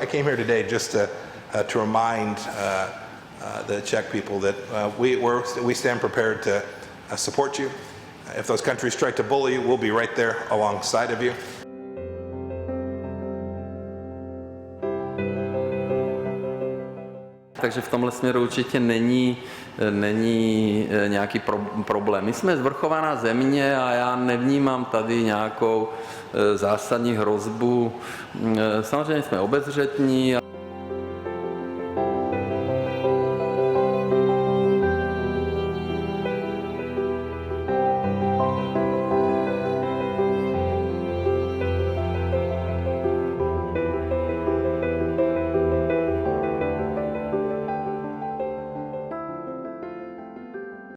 I came here today just to remind the Czech people that we stand prepared to support you. If those countries try to bully you, we'll be right there alongside of you. Takže v tomhle směru určitě není nějaký problém. My jsme svrchovaná země a já nevnímám tady nějakou zásadní hrozbu. Samozřejmě jsme obezřetní.